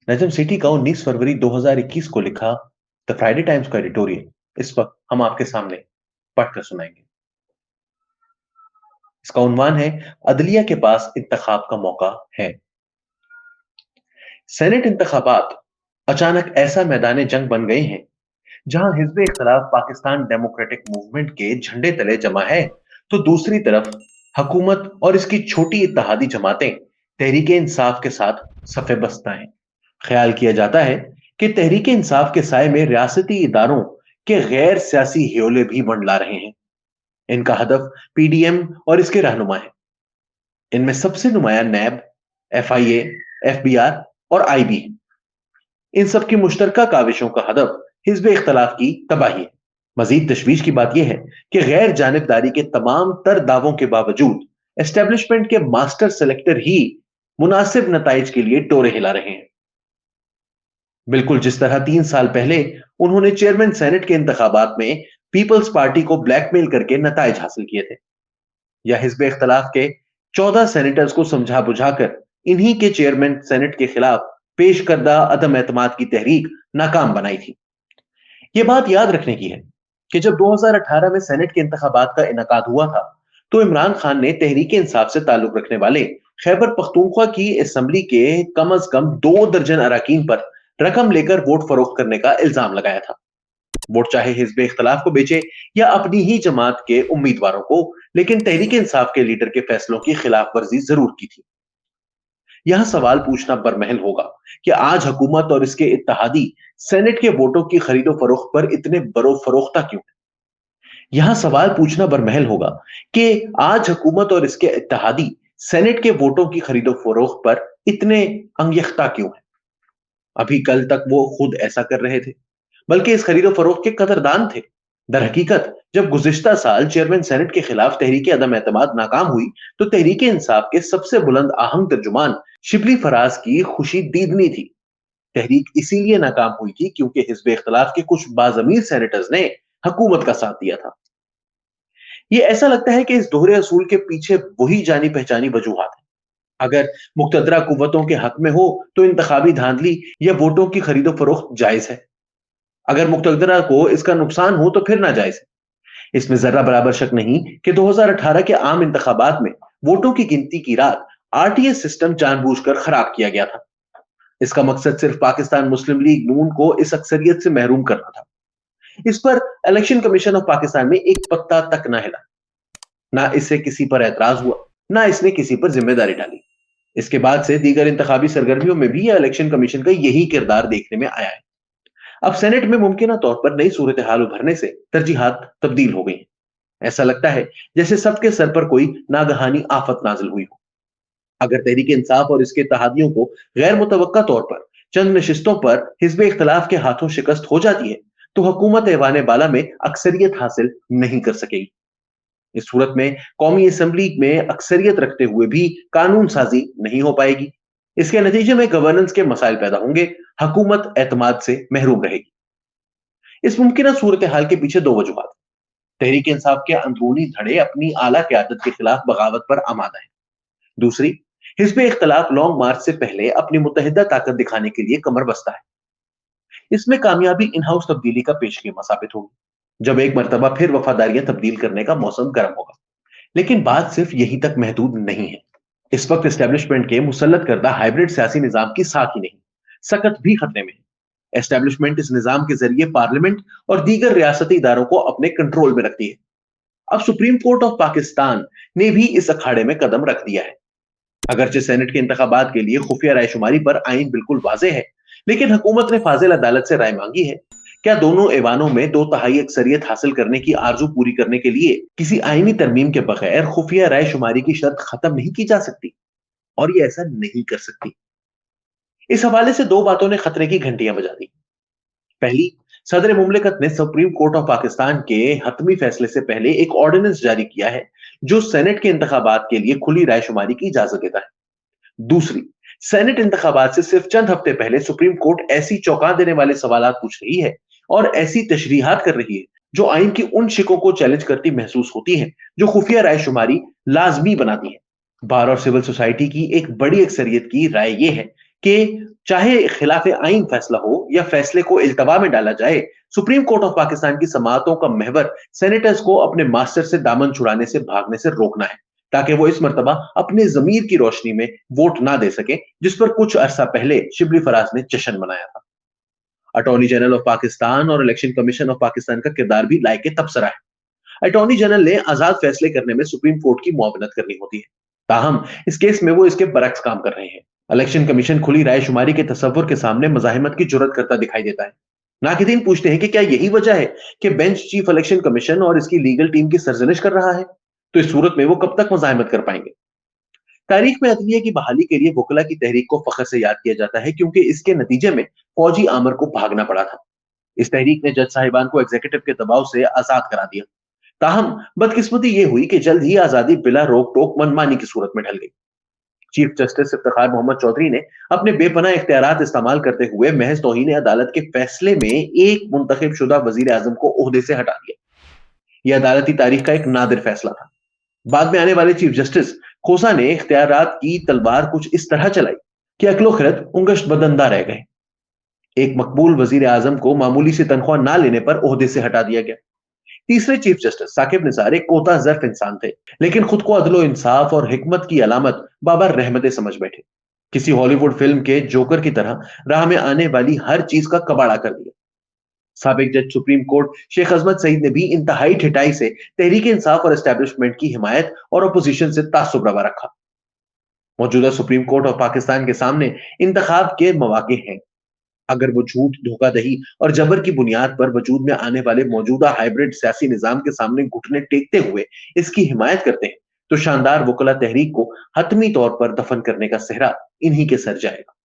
नजम city का 19 फरवरी 2021 को लिखा द फ्राइडे टाइम्स का एडिटोरियल इस वक्त हम आपके सामने पढ़कर सुनाएंगे। इसका उन्वान है, अदलिया के पास इंतखाब का मौका है। सेनेट इंतखाबात अचानक ऐसा मैदान जंग बन गए हैं जहां हिजब इख्तिलाफ पाकिस्तान डेमोक्रेटिक मूवमेंट के झंडे तले जमा है, तो दूसरी तरफ हुकूमत और इसकी छोटी इत्तेहादी जमातें तहरीक इंसाफ के साथ सफे बस्ता हैं। ख्याल किया जाता है कि तहरीक इंसाफ के साए में रियासती इदारों के गैर सियासी ह्योले भी मंडला रहे हैं। इनका हदफ पीडीएम और इसके रहनुमा है। इनमें सबसे नुमाया नैब, एफआईए, एफबीआर और आईबी। इन सब की मुश्तरका काविशों का हदफ हिजब इख्तलाफ की तबाही है। मजीद तशवीश की बात यह है कि गैर जानिबदारी के तमाम तर दावों के बावजूद एस्टेब्लिशमेंट के मास्टर सेलेक्टर ही मुनासिब नताइज के लिए टोरे हिला रहे हैं। बिल्कुल जिस तरह 3 साल पहले उन्होंने चेयरमैन सेनेट के इंतखाबात में पीपल्स पार्टी को ब्लैकमेल करके नताइज हासिल किए थे, या हिजब इख्तलाफ के 14 सेनेटर्स को समझा बुझाकर इन्हीं के चेयरमैन सेनेट के खिलाफ पेश करदा अदम एतमाद की तहरीक नाकाम बनाई थी। यह बात याद रखने की है कि जब 2018 में सेनेट के इंतखाबात का इनकाद हुआ था, तो इमरान खान ने तहरीक इंसाफ से ताल्लुक रखने वाले खैबर पख्तूनख्वा की असेंबली के कम अज कम 2 दर्जन अराकीन पर रकम लेकर वोट फरोख्त करने का इल्जाम लगाया था। वोट चाहे हिजब इख्तलाफ को बेचे या अपनी ही जमात के उम्मीदवारों को, लेकिन तहरीक इंसाफ के लीडर के फैसलों की खिलाफ वर्जी जरूर की थी। यह सवाल पूछना बरमहल होगा कि आज हुकूमत और इसके इत्तेहादी सेनेट के वोटों की खरीदो फरोख्त पर इतने बरो फरोख्ता क्यों है। यह सवाल पूछना बरमहल होगा कि आज हुकूमत और इसके इत्तेहादी सेनेट के वोटों की खरीदो फरोख्त पर इतने अंगयख्ता क्यों है। अभी कल तक वो खुद ऐसा कर रहे थे, बल्कि इस खरीदो फरोख्त के कदरदान थे। दर हकीकत जब गुज़िश्ता साल चेयरमैन सेनेट के खिलाफ तहरीक अदम एतमाद नाकाम हुई, तो तहरीक इंसाफ के सबसे बुलंद आहंग तर्जुमान शिबली फराज की खुशी दीदनी थी। तहरीक इसीलिए नाकाम हुई थी क्योंकि हिजब इख्तिलाफ के कुछ बाज़मीर सेनेटर्स ने हुकूमत का साथ दिया था। ये ऐसा लगता है कि इस दोहरे असूल के पीछे वही जानी पहचानी वजूहात है। अगर मुक्तदरा कुव्वतों के हक में हो तो इंतखाबी धांधली या वोटों की खरीदो फरोख्त जायज है। अगर मुक्तदरा को इसका नुकसान हो तो फिर नाजायज है। इसमें जर्रा बराबर शक नहीं कि 2018 के आम इंतखाबात में वोटों की गिनती की रात आरटीएस सिस्टम जानबूझकर खराब किया गया था। इसका मकसद सिर्फ पाकिस्तान मुस्लिम लीग नून को इस अक्सरियत से महरूम करना था। इस पर इलेक्शन कमीशन ऑफ पाकिस्तान में एक पत्ता तक ना हिला, ना इससे किसी पर एतराज हुआ, ना इसने किसी पर जिम्मेदारी डाली। इसके बाद से दीगर इंतखाबी सरगर्मियों में भी यह इलेक्शन कमीशन का यही किरदार देखने में आया है। अब सेनेट में मुमकिन तौर पर नई सूरत हाल उभरने से तरजीहात तब्दील हो गई हैं। ऐसा लगता है जैसे सबके सर पर कोई नागहानी आफत नाजिल हुई हो। अगर तहरीक इंसाफ और इसके इत्तेहादियों को गैर मुतवक्का तौर पर चंद नशिस्तों पर हिजब इख्तिलाफ के हाथों शिकस्त हो जाती है, तो हुकूमत ऐवान बाला में अक्सरियत हासिल नहीं कर सकेगी। इस सूरत में कौमी असेंबली में अक्सरियत रखते हुए भी कानून साजी नहीं हो पाएगी। इसके नतीजे में गवर्नेंस के मसाइल पैदा होंगे, हुकूमत एतमाद से महरूम रहेगी। इस मुमकिन सूरत हाल के पीछे दो वजूहात। तहरीक इंसाफ के अंदरूनी धड़े अपनी आला क़यादत के खिलाफ बगावत पर आमादा है। दूसरी, हिजब इख्तिलाफ लॉन्ग मार्च से पहले अपनी मुतहिदा ताकत दिखाने के लिए कमर बस्ता है। इसमें कामयाबी इन हाउस तब्दीली का पेशगीमा साबित होगी, जब एक मर्तबा फिर वफादारियां तब्दील करने का मौसम गर्म होगा। लेकिन बात सिर्फ यहीं तक महदूद नहीं है। इस वक्त एस्टेब्लिशमेंट के मुसल्लत करदा हाइब्रिड सियासी निजाम की साख ही नहीं, सकत भी खतरे में है। एस्टेब्लिशमेंट इस निजाम के जरिए पार्लियामेंट और दीगर रियासती इदारों को अपने कंट्रोल में रखती है। अब सुप्रीम कोर्ट ऑफ पाकिस्तान ने भी इस अखाड़े में कदम रख दिया है। अगरचे सेनेट के इंतखाबात के लिए खुफिया रायशुमारी पर आइन बिल्कुल वाजे है, लेकिन हुकूमत ने फाजिल अदालत से राय मांगी है। क्या दोनों ऐवानों में 2/3 अक्सरियत हासिल करने की आरजू पूरी करने के लिए किसी आईनी तरमीम के बगैर खुफिया राय शुमारी की शर्त खत्म नहीं की जा सकती? और ये ऐसा नहीं कर सकती। इस हवाले से दो बातों ने खतरे की घंटियां बजा दी। पहली, सदर मुमलिकत ने सुप्रीम कोर्ट ऑफ पाकिस्तान के हतमी फैसले से पहले एक ऑर्डिनेंस जारी किया है जो सेनेट के इंतखाबात के लिए खुली रायशुमारी की इजाजत देता है। दूसरी, सेनेट इंतखाबात से सिर्फ चंद हफ्ते पहले सुप्रीम कोर्ट ऐसी चौंका देने वाले सवाल पूछ रही है और ऐसी तशरीहात कर रही है जो आइन की उन शिकों को चैलेंज करती महसूस होती है जो खुफिया रायशुमारी लाजमी बनाती है। बार और सिविल सोसाइटी की एक बड़ी अक्सरियत की राय यह है کہ चाहे खिलाफ आइन फैसला हो या फैसले को इल्तवा में डाला जाए, सुप्रीम कोर्ट ऑफ पाकिस्तान की समाअतों का महवर सेनेटर्स को अपने मास्टर से दामन छुड़ाने से भागने से रोकना है, ताकि वो इस मर्तबा अपने जमीर की रोशनी में वोट ना दे सके, जिस पर कुछ अरसा पहले शिबली फराज ने जश्न मनाया था। अटॉर्नी जनरल ऑफ पाकिस्तान और इलेक्शन कमीशन ऑफ पाकिस्तान का किरदार भी लायक तबसरा है। अटॉर्नी जनरल ने आजाद फैसले करने में सुप्रीम कोर्ट की मुआवनत करनी होती है, ताहम इस केस में वो इसके बरक्स काम कर रहे हैं। इलेक्शन कमीशन खुली राय शुमारी के तस्वुर के सामने मजाहिमत की जुर्रत करता दिखाई देता है। नाकिदीन पूछते हैं कि क्या यही वजह है कि बेंच चीफ इलेक्शन कमीशन और इसकी लीगल टीम की सरजनिश कर रहा है? तो इस सूरत में वो कब तक मजाहिमत कर पाएंगे? तारीख में अदलिया की बहाली के लिए वकला की तहरीक को फख्र से याद किया जाता है, क्योंकि इसके नतीजे में फौजी आमर को भागना पड़ा था। इस तहरीक ने जज साहिबान को एग्जीक्यूटिव के दबाव से आजाद करा दिया। ताहम बदकिस्मती ये हुई कि जल्द ही आजादी बिला रोक टोक मनमानी की सूरत में ढल गई। चीफ जस्टिस इफ्तिखार मोहम्मद चौधरी ने अपने बेपनाह इख्तियारात इस्तेमाल करते हुए महज तौहीन अदालत के फैसले में एक मुंतखब शुदा वजीर आजम को ओहदे से हटा दिया। यह अदालती तारीख का एक नादिर फैसला था। बाद में आने वाले चीफ जस्टिस खोसा ने इख्तियारात की तलवार कुछ इस तरह चलाई कि अक्लो खिरत उंगश्त बदंदा रह गए। एक मकबूल वजीर आजम को मामूली सी तनख्वाह ना लेने पर ओहदे से हटा दिया गया। तीसरे चीफ जस्टिस साकिब निसार एक कोता ज़र्फ इंसान थे, लेकिन खुद को अदलो इंसाफ और हिकमत की अलामत बाबर रहमतें समझ बैठे। किसी हॉलीवुड फिल्म के जोकर की तरह राह में आने वाली हर चीज का कबाड़ा कर दिया। साबिक जज सुप्रीम कोर्ट शेख अजमत सईद ने भी इंतहाई ठिठाई से तहरीक इंसाफ और एस्टेब्लिशमेंट की हिमायत और अपोजिशन से तासुब रवा रखा। मौजूदा सुप्रीम कोर्ट ऑफ पाकिस्तान के सामने इंतखाब के मौके हैं। अगर वो झूठ, धोखाधड़ी और जबर की बुनियाद पर वजूद में आने वाले मौजूदा हाइब्रिड सियासी निजाम के सामने घुटने टेकते हुए इसकी हिमायत करते हैं, तो शानदार वकला तहरीक को हतमी तौर पर दफन करने का सेहरा इन्हीं के सर जाएगा।